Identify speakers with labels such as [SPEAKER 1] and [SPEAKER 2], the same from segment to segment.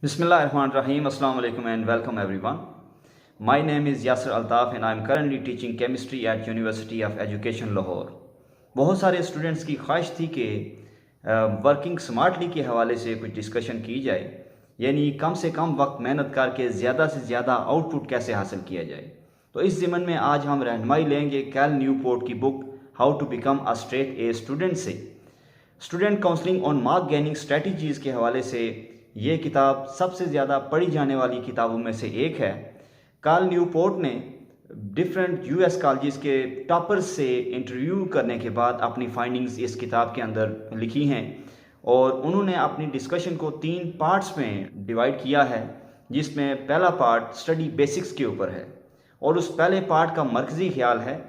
[SPEAKER 1] Bismillahirrahmanirrahim. Assalamu alaikum and welcome everyone. My name is Yasser Altaf and I am currently teaching chemistry at University of Education Lahore. बहुत सारे students की ख्वाहिश थी कि working smartly के हवाले से कुछ डिस्कशन की जाए, यानी कम से कम वक्त मेहनत करके ज़्यादा से ज़्यादा आउटपुट कैसे हासिल किया जाए। तो इस ज़िमन में आज हम रहनुमाई लेंगे कैल न्यूपोर्ट की book how to become a straight A student से। Student counselling on mark gaining strategies के हवाले से ये किताब सबसे ज़्यादा पढ़ी जाने वाली किताबों में से एक है। कार्ल न्यूपोर्ट ने डिफरेंट यूएस कॉलेजेस के टॉपर्स से इंटरव्यू करने के बाद अपनी फाइंडिंग्स इस किताब के अंदर लिखी हैं और उन्होंने अपनी डिस्कशन को 3 पार्ट्स में डिवाइड किया है, जिसमें पहला पार्ट स्टडी बेसिक्स के ऊपर है और उस पहले पार्ट का मरकज़ी ख्याल है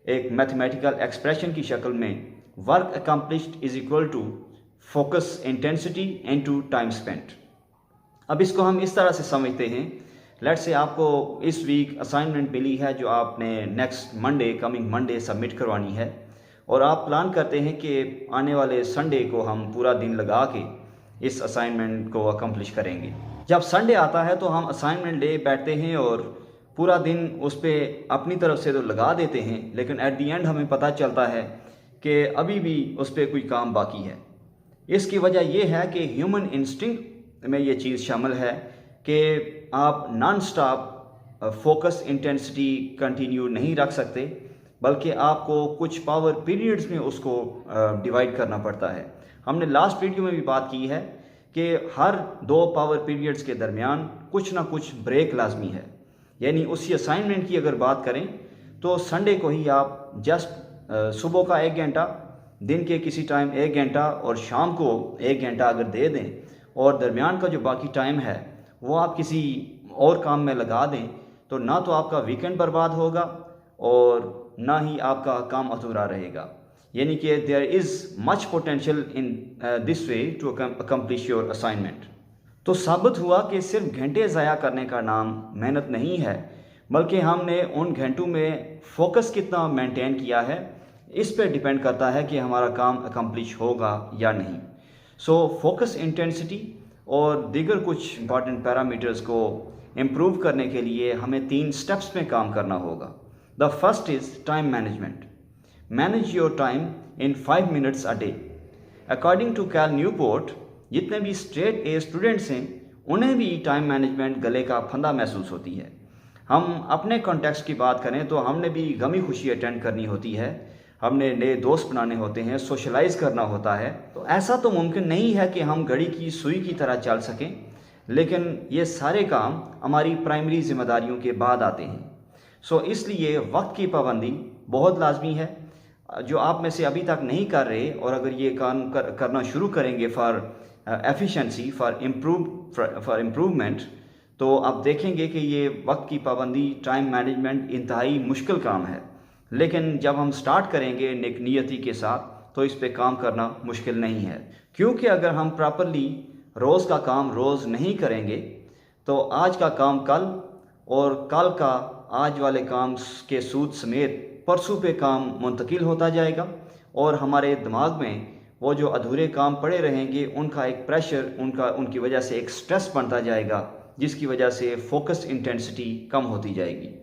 [SPEAKER 1] एक मैथमेटिकल एक्सप्रेशन की शक्ल में work accomplished is equal to focus intensity into time spent. अब इसको हम इस तरह से समझते हैं, लेट्स से आपको इस वीक असाइनमेंट मिली है जो आपने next Monday coming Monday submit करवानी है और आप प्लान करते हैं कि आने वाले संडे को हम पूरा दिन लगा के इस असाइनमेंट को अकम्पलिश करेंगे। जब संडे आता है तो हम असाइनमेंट ले बैठते हैं और पूरा दिन उस पर अपनी तरफ से तो लगा देते हैं, लेकिन एट दी एंड हमें पता चलता है कि अभी भी उस पर कोई काम बाकी है। इसकी वजह यह है कि ह्यूमन इंस्टिंक्ट में ये चीज़ शामिल है कि आप non stop focus intensity continue नहीं रख सकते, बल्कि आपको कुछ पावर पीरियड्स में उसको डिवाइड करना पड़ता है। हमने लास्ट वीडियो में भी बात की है कि हर 2 पावर पीरियड्स के दरमियान कुछ ना कुछ ब्रेक लाजमी है। यानी उसी असाइनमेंट की अगर बात करें तो संडे को ही आप जस्ट सुबह का 1 घंटा, दिन के किसी टाइम 1 घंटा और शाम को 1 घंटा अगर दे दें और दरमियान का जो बाकी टाइम है वो आप किसी और काम में लगा दें, तो ना तो आपका वीकेंड बर्बाद होगा और ना ही आपका काम अधूरा रहेगा। यानी कि there is much potential in this way to accomplish your assignment. तो साबित हुआ कि सिर्फ घंटे ज़ाया करने का नाम मेहनत नहीं है, बल्कि हमने उन घंटों में फोकस कितना मेंटेन किया है इस पर डिपेंड करता है कि हमारा काम अकम्प्लिश होगा या नहीं। सो फोकस इंटेंसिटी और दीगर कुछ इंपॉर्टेंट पैरामीटर्स को इम्प्रूव करने के लिए हमें 3 स्टेप्स में काम करना होगा। The first is time management. Manage your time in 5 minutes a day. According to Cal Newport, जितने भी स्ट्रेट ए स्टूडेंट्स हैं उन्हें भी टाइम मैनेजमेंट गले का फंदा महसूस होती है। हम अपने कॉन्टेक्स्ट की बात करें तो हमने भी गमी खुशी अटेंड करनी होती है, हमने नए दोस्त बनाने होते हैं, सोशलाइज करना होता है। तो ऐसा तो मुमकिन नहीं है कि हम घड़ी की सुई की तरह चल सकें, लेकिन ये सारे काम हमारी प्राइमरी जिम्मेदारियों के बाद आते हैं। सो इसलिए वक्त की पाबंदी बहुत लाजमी है। जो आप में से अभी तक नहीं कर रहे और अगर ये काम करना शुरू करेंगे फॉर एफिशिएंसी, फॉर इम्प्रूवमेंट, तो आप देखेंगे कि ये वक्त की पाबंदी, टाइम मैनेजमेंट इंतहाई मुश्किल काम है। लेकिन जब हम स्टार्ट करेंगे नेक नियति के साथ तो इस पे काम करना मुश्किल नहीं है, क्योंकि अगर हम प्रॉपरली रोज़ का काम रोज़ नहीं करेंगे तो आज का काम कल और कल का आज वाले काम के सूद समेत परसों पे काम मुंतकिल होता जाएगा और हमारे दिमाग में वो जो अधूरे काम पड़े रहेंगे उनका एक प्रेशर, उनकी वजह से एक स्ट्रेस बनता जाएगा, जिसकी वजह से फोकस इंटेंसिटी कम होती जाएगी।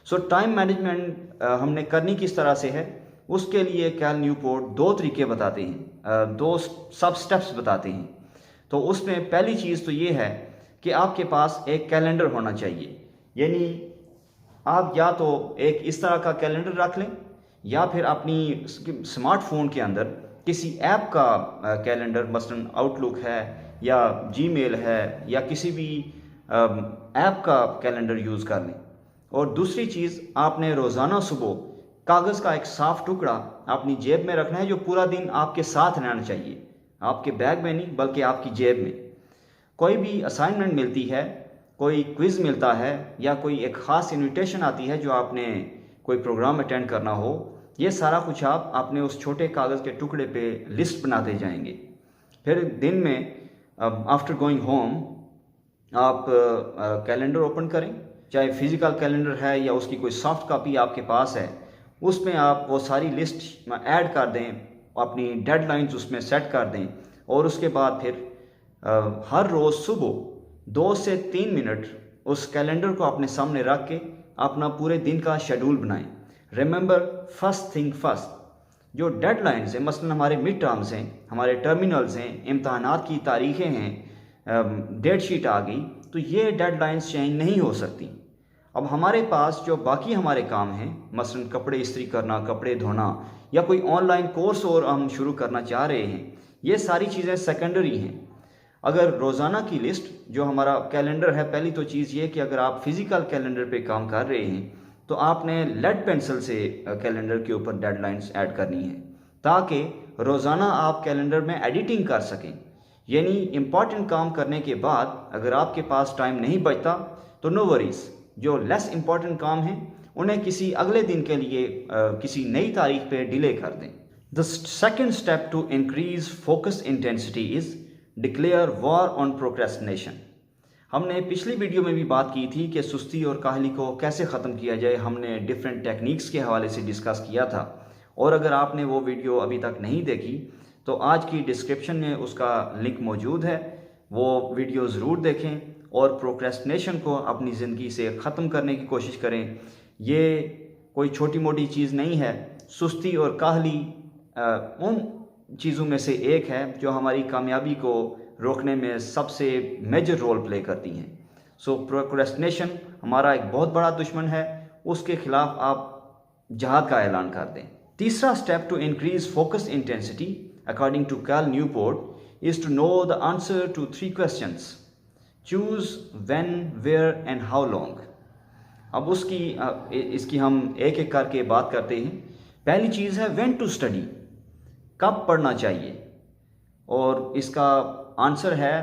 [SPEAKER 1] सो टाइम मैनेजमेंट हमने करनी किस तरह से है, उसके लिए कैल न्यूपोर्ट 2 तरीके बताते हैं, 2 सब स्टेप्स बताते हैं। तो उसमें पहली चीज़ तो ये है कि आपके पास एक कैलेंडर होना चाहिए। यानी आप या तो एक इस तरह का कैलेंडर रख लें या फिर अपनी स्मार्टफोन के अंदर किसी ऐप का कैलेंडर, मसलन आउटलुक है या जीमेल है या किसी भी ऐप का कैलेंडर यूज़ कर लें। और दूसरी चीज़, आपने रोज़ाना सुबह कागज़ का एक साफ़ टुकड़ा अपनी जेब में रखना है जो पूरा दिन आपके साथ रहना चाहिए, आपके बैग में नहीं बल्कि आपकी जेब में। कोई भी असाइनमेंट मिलती है, कोई क्विज़ मिलता है या कोई एक ख़ास इनविटेशन आती है जो आपने कोई प्रोग्राम अटेंड करना हो, ये सारा कुछ आप अपने उस छोटे कागज़ के टुकड़े पे लिस्ट बनाते जाएंगे। फिर दिन में आफ्टर गोइंग होम आप कैलेंडर ओपन करें, चाहे फिज़िकल कैलेंडर है या उसकी कोई सॉफ्ट कॉपी आपके पास है, उसमें आप वो सारी लिस्ट ऐड कर दें, अपनी डेडलाइंस उसमें सेट कर दें और उसके बाद फिर हर रोज़ सुबह 2 से 3 मिनट उस कैलेंडर को अपने सामने रख के अपना पूरे दिन का शेड्यूल बनाएं। Remember, first thing first. जो डेडलाइंस हैं, मसलन हमारे मिड टर्म्स हैं, हमारे टर्मिनल्स हैं, इम्तहानात की तारीखें हैं, डेट शीट आ गई, तो ये डेडलाइंस चेंज नहीं हो सकती। अब हमारे पास जो बाकी हमारे काम हैं, मसलन कपड़े इस्त्री करना, कपड़े धोना, या कोई ऑनलाइन कोर्स और हम शुरू करना चाह रहे हैं, ये सारी चीज़ें सेकेंडरी हैं। अगर रोज़ाना की लिस्ट जो हमारा कैलेंडर है, पहली तो चीज़ ये कि अगर आप फिज़िकल कैलेंडर पे काम कर रहे हैं तो आपने लेड पेंसिल से कैलेंडर के ऊपर डेडलाइंस ऐड करनी है, ताकि रोज़ाना आप कैलेंडर में एडिटिंग कर सकें। यानी इम्पॉर्टेंट काम करने के बाद अगर आपके पास टाइम नहीं बचता तो नो वरीज, जो लेस इम्पॉर्टेंट काम हैं उन्हें किसी अगले दिन के लिए किसी नई तारीख पे डिले कर दें। The second step to increase focus intensity is declare war on procrastination. हमने पिछली वीडियो में भी बात की थी कि सुस्ती और काहली को कैसे ख़त्म किया जाए। हमने डिफरेंट टेक्निक्स के हवाले से डिस्कस किया था, और अगर आपने वो वीडियो अभी तक नहीं देखी तो आज की डिस्क्रिप्शन में उसका लिंक मौजूद है, वो वीडियो ज़रूर देखें और प्रोक्रेस्टिनेशन को अपनी ज़िंदगी से ख़त्म करने की कोशिश करें। ये कोई छोटी मोटी चीज़ नहीं है। सुस्ती और काहली उन चीज़ों में से एक है जो हमारी कामयाबी को रोकने में सबसे मेजर रोल प्ले करती हैं। सो प्रोक्रेस्टिनेशन हमारा एक बहुत बड़ा दुश्मन है, उसके खिलाफ आप जहाद का ऐलान कर दें। तीसरा step to increase focus intensity according to Carl Newport is to know the answer to 3 questions: choose, when, where and how long. अब इसकी हम एक एक करके बात करते हैं। पहली चीज़ है व्हेन टू स्टडी, कब पढ़ना चाहिए, और इसका आंसर है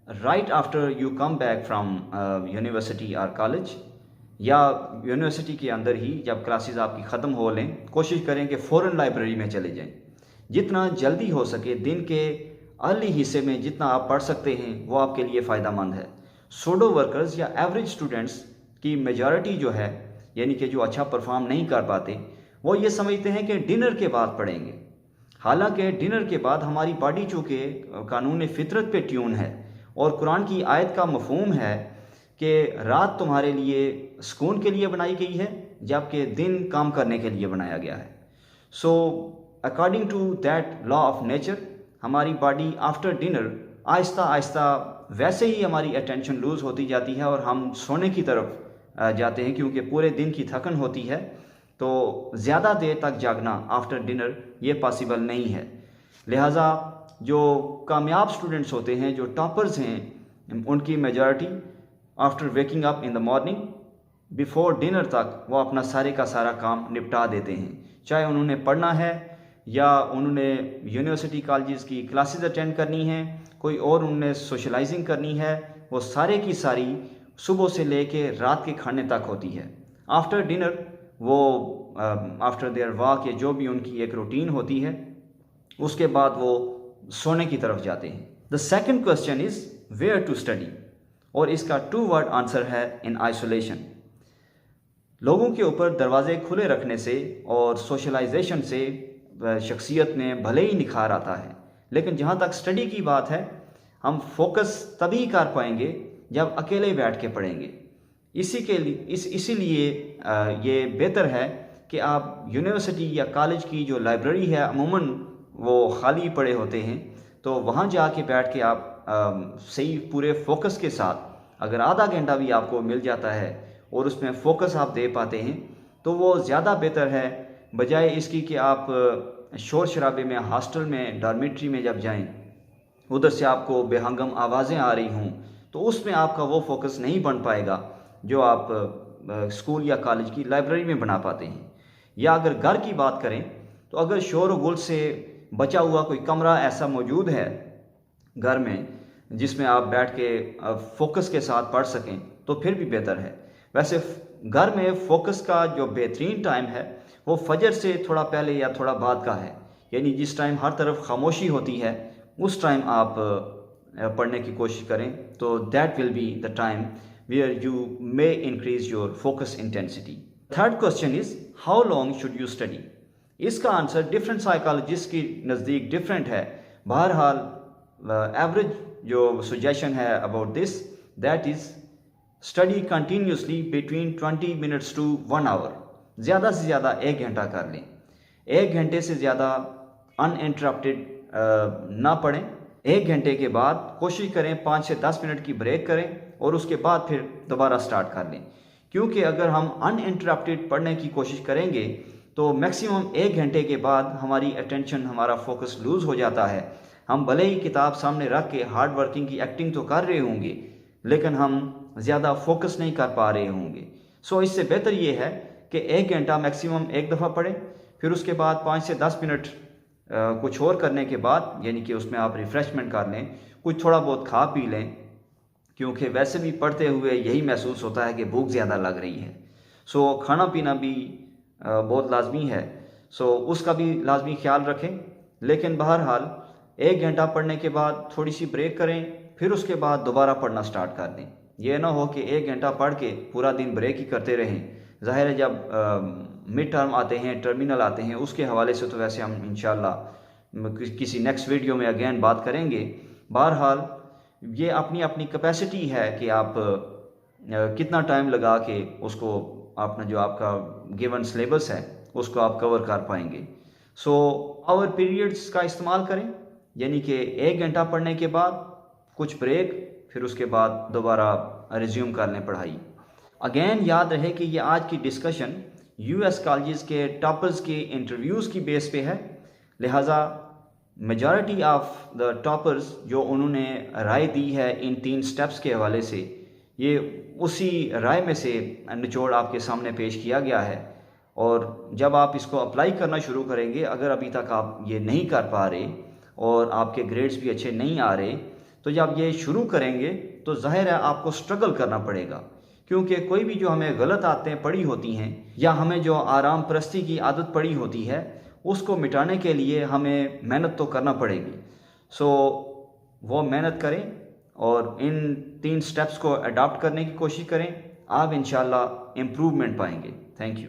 [SPEAKER 1] right after you come back from university और कॉलेज, या यूनिवर्सिटी के अंदर ही जब क्लासेस आपकी ख़त्म हो लें, कोशिश करें कि फ़ौरन लाइब्रेरी में चले जाएं। जितना जल्दी हो सके दिन के अर्ली हिस्से में जितना आप पढ़ सकते हैं वो आपके लिए फ़ायदा मंद है। सोडो वर्कर्स या एवरेज स्टूडेंट्स की मेजॉरिटी जो है, यानी कि जो अच्छा परफॉर्म नहीं कर पाते, वो ये समझते हैं कि डिनर के बाद पढ़ेंगे। हालांकि डिनर के बाद हमारी बॉडी चूँकि कानून फितरत पे ट्यून है, और कुरान की आयत का मफहूम है कि रात तुम्हारे लिए सुकून के लिए बनाई गई है, जबकि दिन काम करने के लिए बनाया गया है। So according to that law of nature, हमारी बॉडी आफ्टर डिनर आहिस्ता आहिस्ता वैसे ही हमारी अटेंशन लूज़ होती जाती है और हम सोने की तरफ जाते हैं, क्योंकि पूरे दिन की थकन होती है। तो ज़्यादा देर तक जागना आफ्टर डिनर ये पॉसिबल नहीं है। लिहाजा जो कामयाब स्टूडेंट्स होते हैं, जो टॉपर्स हैं, उनकी majority after waking up in the morning before dinner तक वो अपना सारे का सारा काम निपटा देते हैं। चाहे उन्होंने पढ़ना है या उन्होंने यूनिवर्सिटी कॉलेजेस की क्लासेस अटेंड करनी है, कोई और उन्होंने सोशलाइजिंग करनी है, वो सारे की सारी सुबह से लेके रात के खाने तक होती है। आफ्टर डिनर वो आफ्टर देयर वॉक या जो भी उनकी एक रूटीन होती है, उसके बाद वो सोने की तरफ जाते हैं। The second question is where to study, और इसका 2 वर्ड आंसर है इन आइसोलेशन। लोगों के ऊपर दरवाजे खुले रखने से और सोशलाइजेशन से शख्सियत में भले ही निखार आता है, लेकिन जहाँ तक स्टडी की बात है, हम फोकस तभी कर पाएंगे जब अकेले बैठ के पढ़ेंगे। इसीलिए ये बेहतर है कि आप यूनिवर्सिटी या कॉलेज की जो लाइब्रेरी है, अमूमन वो खाली पड़े होते हैं, तो वहाँ जाके बैठ के आप सही पूरे फोकस के साथ अगर आधा घंटा भी आपको मिल जाता है और उसमें फ़ोकस आप दे पाते हैं तो वो ज़्यादा बेहतर है, बजाय इसकी कि आप शोर शराबे में, हॉस्टल में, डॉर्मेट्री में जब जाएं, उधर से आपको बेहंगम आवाज़ें आ रही हों, तो उसमें आपका वो फोकस नहीं बन पाएगा जो आप स्कूल या कॉलेज की लाइब्रेरी में बना पाते हैं। या अगर घर की बात करें तो अगर शोर गुल से बचा हुआ कोई कमरा ऐसा मौजूद है घर में जिसमें आप बैठ के फोकस के साथ पढ़ सकें तो फिर भी बेहतर है। वैसे घर में फोकस का जो बेहतरीन टाइम है वो फजर से थोड़ा पहले या थोड़ा बाद का है, यानी जिस टाइम हर तरफ खामोशी होती है उस टाइम आप पढ़ने की कोशिश करें, तो that will be the time where you may increase your focus intensity. Third question is how long should you study? इसका आंसर डिफरेंट साइकोलॉजिस्ट की नज़दीक डिफरेंट है। बहरहाल एवरेज जो सजेशन है about this that is study continuously between 20 minutes to 1 hour. ज़्यादा से ज़्यादा 1 घंटा कर लें। 1 घंटे से ज़्यादा अनइंटरप्टेड ना पढ़ें। 1 घंटे के बाद कोशिश करें 5 से 10 मिनट की ब्रेक करें और उसके बाद फिर दोबारा स्टार्ट कर लें, क्योंकि अगर हम अनइंटरप्टेड पढ़ने की कोशिश करेंगे तो मैक्सिमम 1 घंटे के बाद हमारी अटेंशन, हमारा फोकस लूज़ हो जाता है। हम भले ही किताब सामने रख के हार्ड वर्किंग की एक्टिंग तो कर रहे होंगे, लेकिन हम ज़्यादा फोकस नहीं कर पा रहे होंगे। सो इससे बेहतर ये है कि 1 घंटा मैक्सिमम एक दफ़ा पढ़ें, फिर उसके बाद 5 से 10 मिनट कुछ और करने के बाद, यानी कि उसमें आप रिफ़्रेशमेंट कर लें, कुछ थोड़ा बहुत खा पी लें, क्योंकि वैसे भी पढ़ते हुए यही महसूस होता है कि भूख ज़्यादा लग रही है। सो खाना पीना भी बहुत लाजमी है, सो उसका भी लाजमी ख्याल रखें। लेकिन बहरहाल 1 घंटा पढ़ने के बाद थोड़ी सी ब्रेक करें, फिर उसके बाद दोबारा पढ़ना स्टार्ट कर दें। यह ना हो कि 1 घंटा पढ़ के पूरा दिन ब्रेक ही करते रहें। ज़ाहिर है जब मिड टर्म आते हैं, टर्मिनल आते हैं, उसके हवाले से तो वैसे हम इंशाल्लाह किसी नेक्स्ट वीडियो में अगेन बात करेंगे। बहरहाल ये अपनी अपनी कैपेसिटी है कि आप कितना टाइम लगा के उसको अपना जो आपका गिवन सिलेबस है उसको आप कवर कर पाएंगे। सो आवर पीरियड्स का इस्तेमाल करें, यानी कि 1 घंटा पढ़ने के बाद कुछ ब्रेक, फिर उसके बाद दोबारा रिज्यूम कर लें पढ़ाई। अगेन याद रहे कि ये आज की डिस्कशन यूएस कॉलेजेस के टॉपर्स के इंटरव्यूज़ की बेस पे है, लिहाजा मेजॉरिटी ऑफ द टॉपर्स जो उन्होंने राय दी है इन 3 स्टेप्स के हवाले से, ये उसी राय में से निचोड़ आपके सामने पेश किया गया है। और जब आप इसको अप्लाई करना शुरू करेंगे, अगर अभी तक आप ये नहीं कर पा रहे और आपके ग्रेड्स भी अच्छे नहीं आ रहे, तो जब ये शुरू करेंगे तो जाहिर है आपको स्ट्रगल करना पड़ेगा, क्योंकि कोई भी जो हमें गलत आदतें पड़ी होती हैं या हमें जो आराम परस्ती की आदत पड़ी होती है, उसको मिटाने के लिए हमें मेहनत तो करना पड़ेगी। सो वो मेहनत करें और इन 3 स्टेप्स को अडॉप्ट करने की कोशिश करें, आप इंशाल्लाह इम्प्रूवमेंट पाएंगे। Thank you.